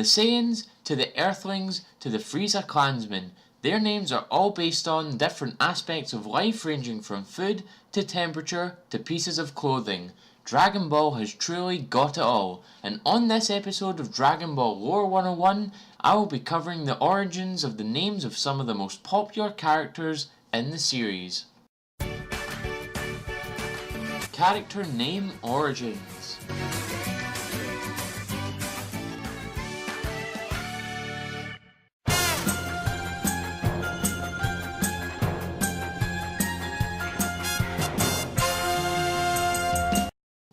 the Saiyans, to the Earthlings, to the Frieza clansmen, their names are all based on different aspects of life ranging from food, to temperature, to pieces of clothing. Dragon Ball has truly got it all, and on this episode of Dragon Ball Lore 101, I will be covering the origins of the names of some of the most popular characters in the series. Character name origins.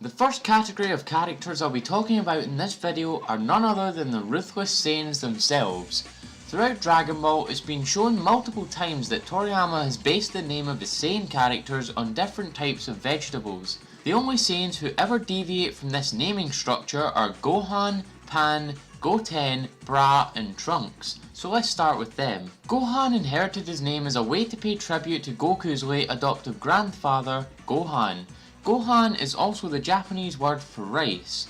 The first category of characters I'll be talking about in this video are none other than the ruthless Saiyans themselves. Throughout Dragon Ball, it's been shown multiple times that Toriyama has based the name of the Saiyan characters on different types of vegetables. The only Saiyans who ever deviate from this naming structure are Gohan, Pan, Goten, Bra, and Trunks, so let's start with them. Gohan inherited his name as a way to pay tribute to Goku's late adoptive grandfather, Gohan. Gohan is also the Japanese word for rice.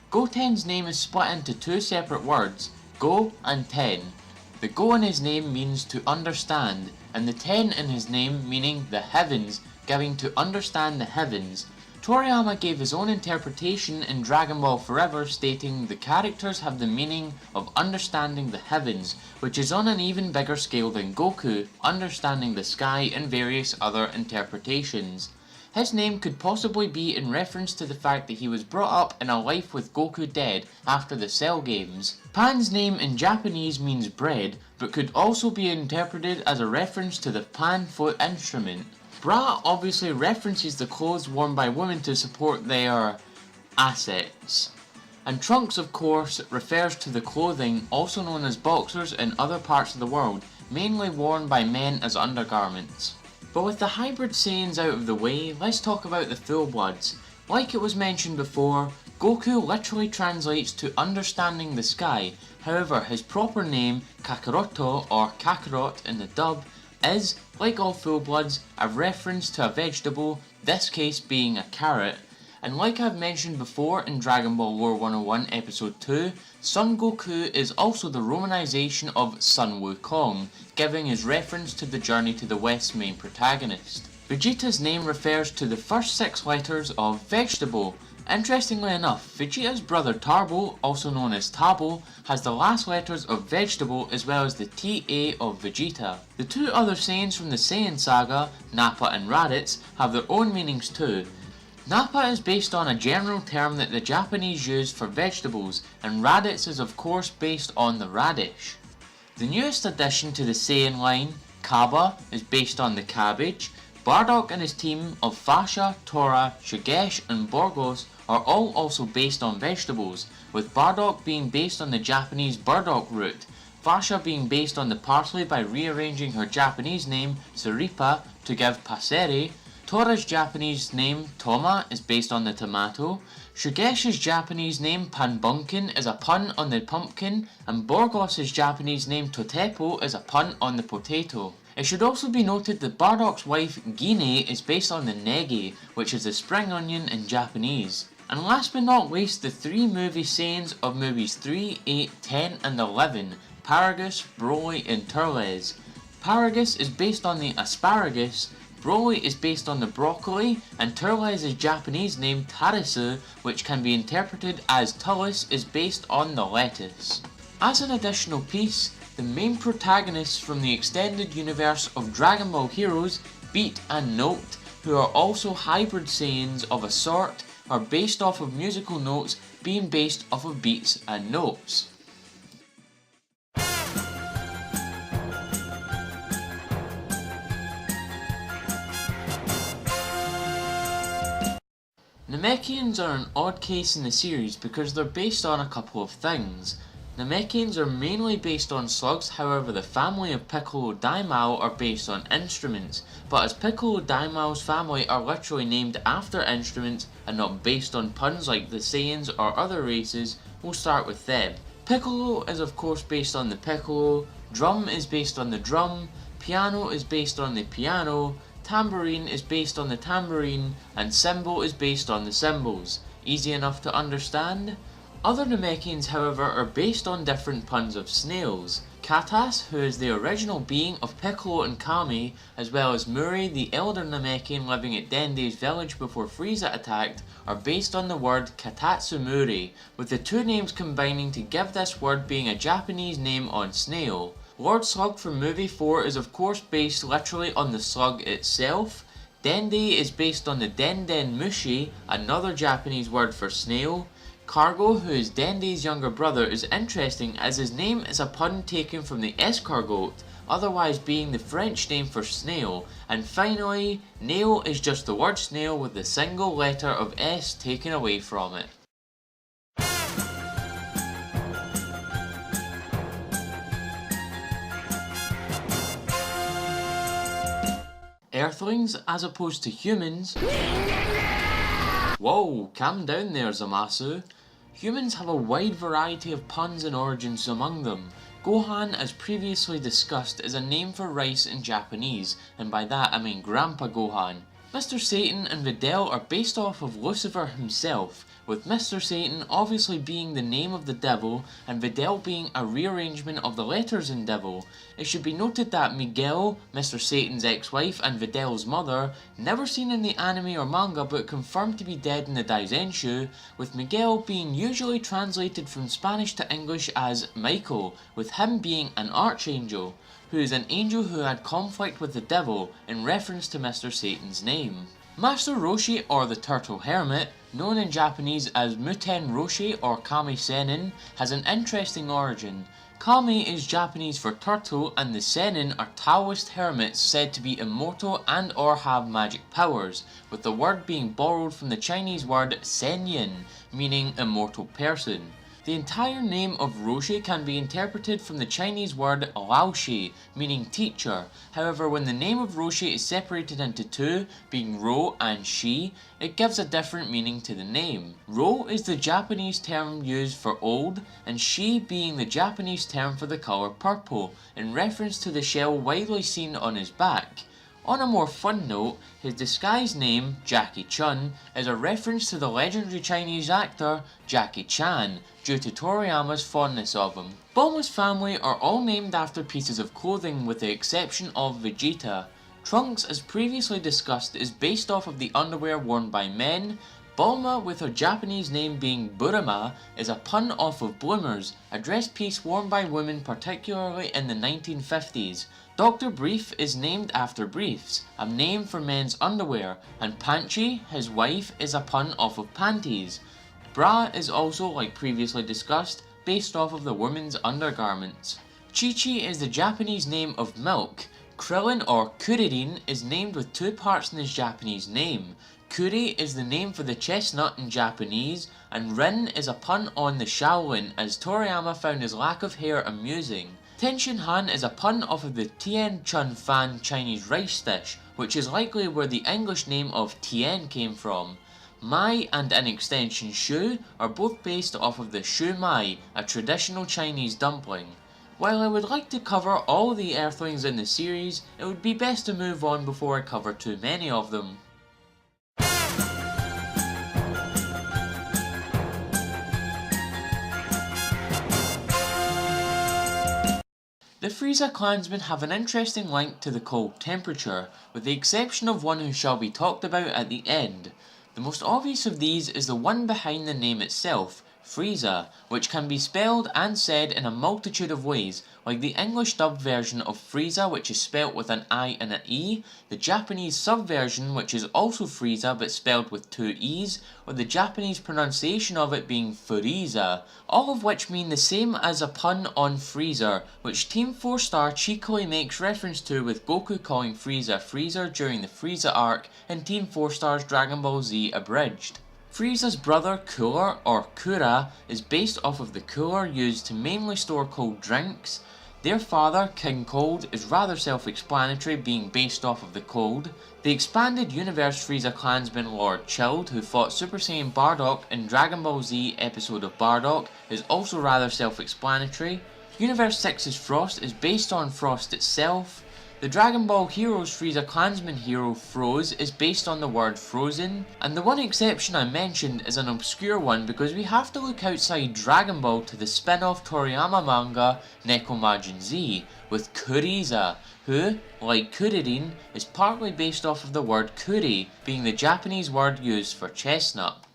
Goten's name is split into two separate words, Go and Ten. The Go in his name means to understand, and the Ten in his name meaning the heavens, giving to understand the heavens. Toriyama gave his own interpretation in Dragon Ball Forever, stating the characters have the meaning of understanding the heavens, which is on an even bigger scale than Goku, understanding the sky, and various other interpretations. His name could possibly be in reference to the fact that he was brought up in a life with Goku dead after the Cell games. Pan's name in Japanese means bread, but could also be interpreted as a reference to the pan flute instrument. Bra obviously references the clothes worn by women to support their assets. And Trunks of course refers to the clothing, also known as boxers in other parts of the world, mainly worn by men as undergarments. But with the hybrid Saiyans out of the way, let's talk about the full-bloods. Like it was mentioned before, Goku literally translates to understanding the sky, however his proper name, Kakaroto or Kakarot in the dub, is, like all full-bloods, a reference to a vegetable, this case being a carrot. And like I've mentioned before in Dragon Ball Lore 101 episode 2, Son Goku is also the romanization of Sun Wukong, giving his reference to the Journey to the West's main protagonist. Vegeta's name refers to the first 6 letters of vegetable. Interestingly enough, Vegeta's brother Tarbo, also known as Tabo, has the last letters of vegetable as well as the TA of Vegeta. The two other Saiyans from the Saiyan saga, Nappa and Raditz, have their own meanings too. Nappa is based on a general term that the Japanese use for vegetables, and Raditz is of course based on the radish. The newest addition to the Saiyan line, Kaba, is based on the cabbage. Bardock and his team of Fasha, Tora, Shugesh and Borgos are all also based on vegetables, with Bardock being based on the Japanese burdock root, Fasha being based on the parsley by rearranging her Japanese name, Suripa, to give Paseri. Tora's Japanese name, Toma, is based on the tomato. Shugesh's Japanese name, Panbunkin, is a pun on the pumpkin, and Borgos's Japanese name, Totepo, is a pun on the potato. It should also be noted that Bardock's wife, Gine, is based on the negi, which is the spring onion in Japanese. And last but not least, the 3 movie Saiyans of movies 3, 8, 10 and 11, Paragus, Broly and Turles. Paragus is based on the asparagus, Broly is based on the broccoli, and Turles' Japanese name Tarisu, which can be interpreted as Tullus, is based on the lettuce. As an additional piece, the main protagonists from the extended universe of Dragon Ball Heroes, Beat and Note, who are also hybrid Saiyans of a sort, are based off of musical notes being based off of beats and notes. Namekians are an odd case in the series because they're based on a couple of things. Namekians are mainly based on slugs, however the family of Piccolo Daimao are based on instruments, but as Piccolo Daimao's family are literally named after instruments and not based on puns like the Saiyans or other races, we'll start with them. Piccolo is of course based on the piccolo, drum is based on the drum, piano is based on the piano, tambourine is based on the tambourine, and cymbal is based on the cymbals. Easy enough to understand? Other Namekians, however, are based on different puns of snails. Katas, who is the original being of Piccolo and Kami, as well as Muri, the elder Namekian living at Dende's village before Frieza attacked, are based on the word Katatsumuri, with the two names combining to give this word being a Japanese name on snail. Lord Slug from movie 4 is of course based literally on the slug itself. Dende is based on the Den Mushi, another Japanese word for snail. Cargo, who is Dende's younger brother, is interesting as his name is a pun taken from the Escargot, otherwise being the French name for snail. And finally, nail is just the word snail with the single letter of S taken away from it. Earthlings as opposed to humans. Whoa, calm down there, Zamasu. Humans have a wide variety of puns and origins among them. Gohan, as previously discussed, is a name for rice in Japanese, and by that I mean Grandpa Gohan. Mr. Satan and Videl are based off of Lucifer himself, with Mr. Satan obviously being the name of the devil and Videl being a rearrangement of the letters in devil. It should be noted that Miguel, Mr. Satan's ex-wife and Videl's mother, never seen in the anime or manga but confirmed to be dead in the Daizenshu, with Miguel being usually translated from Spanish to English as Michael, with him being an archangel, who is an angel who had conflict with the devil, in reference to Mr. Satan's name. Master Roshi, or the Turtle Hermit, known in Japanese as Muten Roshi or Kami Sennin, has an interesting origin. Kami is Japanese for turtle and the Sennin are Taoist hermits said to be immortal and or have magic powers, with the word being borrowed from the Chinese word Senyin, meaning immortal person. The entire name of Roshi can be interpreted from the Chinese word Laoshi, meaning teacher. However, when the name of Roshi is separated into two, being Ro and Shi, it gives a different meaning to the name. Ro is the Japanese term used for old, and Shi being the Japanese term for the colour purple, in reference to the shell widely seen on his back. On a more fun note, his disguised name, Jackie Chun, is a reference to the legendary Chinese actor Jackie Chan, due to Toriyama's fondness of him. Bulma's family are all named after pieces of clothing with the exception of Vegeta. Trunks, as previously discussed, is based off of the underwear worn by men. Bulma, with her Japanese name being Burama, is a pun off of bloomers, a dress piece worn by women particularly in the 1950s. Dr. Brief is named after briefs, a name for men's underwear, and Panchi, his wife, is a pun off of panties. Bra is also, like previously discussed, based off of the women's undergarments. Chi-Chi is the Japanese name of milk. Krillin or Kuririn is named with two parts in his Japanese name. Kuri is the name for the chestnut in Japanese, and Rin is a pun on the Shaolin as Toriyama found his lack of hair amusing. Tenshin Han is a pun off of the Tien Chun Fan Chinese rice dish, which is likely where the English name of Tien came from. Mai and in extension Shu are both based off of the Shu Mai, a traditional Chinese dumpling. While I would like to cover all the Earthlings in the series, it would be best to move on before I cover too many of them. The Frieza clansmen have an interesting link to the cold temperature, with the exception of one who shall be talked about at the end. The most obvious of these is the one behind the name itself, Frieza, which can be spelled and said in a multitude of ways, like the English dubbed version of Frieza, which is spelt with an I and an E, the Japanese subversion which is also Frieza but spelled with two E's, or the Japanese pronunciation of it being Frieza, all of which mean the same as a pun on Freezer, which Team 4 Star cheekily makes reference to with Goku calling Frieza Freezer during the Frieza arc in Team 4 Star's Dragon Ball Z Abridged. Frieza's brother Cooler, or Kura, is based off of the cooler used to mainly store cold drinks. Their father, King Cold, is rather self-explanatory, being based off of the cold. The expanded universe Frieza clansman Lord Chilled, who fought Super Saiyan Bardock in Dragon Ball Z episode of Bardock, is also rather self-explanatory. Universe 6's Frost is based on Frost itself. The Dragon Ball Heroes Frieza Klansman hero Froze is based on the word frozen, and the one exception I mentioned is an obscure one because we have to look outside Dragon Ball to the spin-off Toriyama manga Nekomajin Z with Kuriza, who, like Kuririn, is partly based off of the word kuri being the Japanese word used for chestnut.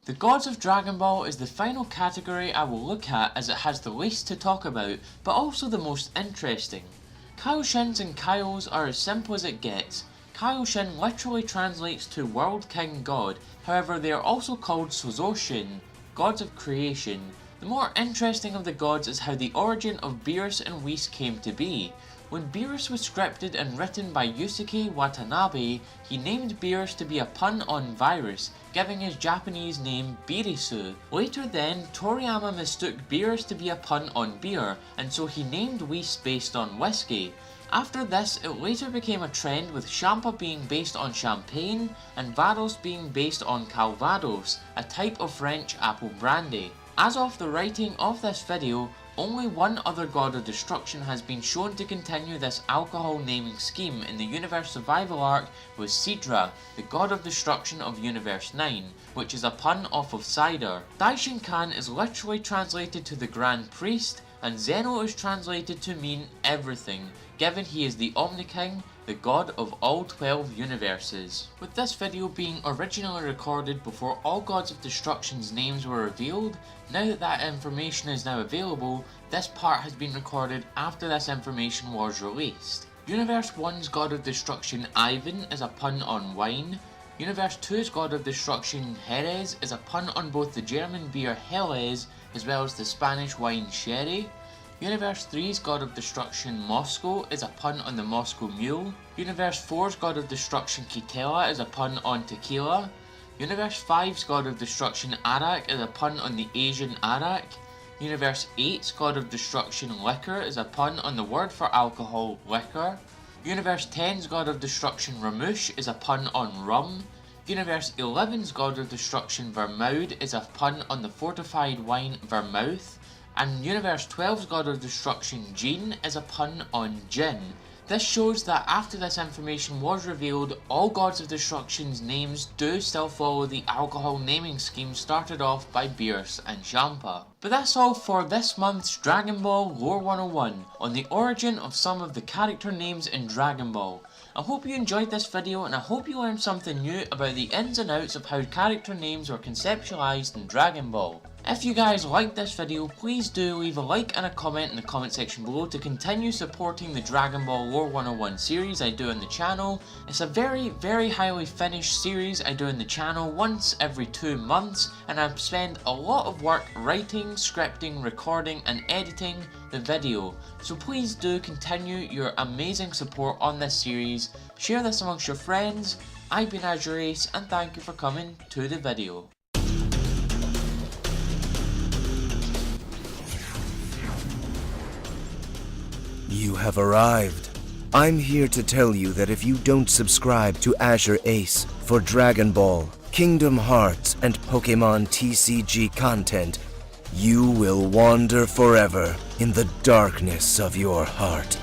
The Gods of Dragon Ball is the final category I will look at as it has the least to talk about, but also the most interesting. Kaioshins and Kaios are as simple as it gets. Kaioshin literally translates to World King God, however they are also called Sozoshin, Gods of Creation. The more interesting of the gods is how the origin of Beerus and Whis came to be. When Beerus was scripted and written by Yusuke Watanabe, he named Beerus to be a pun on virus, giving his Japanese name Birisu. Later then, Toriyama mistook Beerus to be a pun on beer, and so he named Whis based on whiskey. After this, it later became a trend with Champa being based on champagne, and Vados being based on Calvados, a type of French apple brandy. As of the writing of this video, only one other God of Destruction has been shown to continue this alcohol naming scheme in the Universe Survival arc with Sidra, the God of Destruction of Universe 9, which is a pun off of cider. Daishinkan is literally translated to the Grand Priest, and Zeno is translated to mean everything, given he is the Omni King, the god of all 12 universes. With this video being originally recorded before all Gods of Destruction's names were revealed, now that that information is now available, this part has been recorded after this information was released. Universe 1's God of Destruction Ivan is a pun on wine. Universe 2's God of Destruction Jerez is a pun on both the German beer Helles as well as the Spanish wine Sherry. Universe 3's God of Destruction Moscow is a pun on the Moscow Mule. Universe 4's God of Destruction Kitela is a pun on tequila. Universe 5's God of Destruction Arak is a pun on the Asian Arak. Universe 8's God of Destruction Liquor is a pun on the word for alcohol, liquor. Universe 10's God of Destruction Ramush is a pun on rum. Universe 11's God of Destruction Vermouth is a pun on the fortified wine Vermouth. And Universe 12's God of Destruction Jean is a pun on gin. This shows that after this information was revealed, all Gods of Destruction's names do still follow the alcohol naming scheme started off by Beerus and Champa. But that's all for this month's Dragon Ball Lore 101 on the origin of some of the character names in Dragon Ball. I hope you enjoyed this video and I hope you learned something new about the ins and outs of how character names were conceptualized in Dragon Ball. If you guys liked this video, please do leave a like and a comment in the comment section below to continue supporting the Dragon Ball Lore 101 series I do on the channel. It's a very highly finished series I do on the channel once every 2 months, and I spend a lot of work writing, scripting, recording and editing the video. So please do continue your amazing support on this series, share this amongst your friends. I've been Azure Ace and thank you for coming to the video. You have arrived. I'm here to tell you that if you don't subscribe to Azure Ace for Dragon Ball, Kingdom Hearts, and Pokemon TCG content, you will wander forever in the darkness of your heart.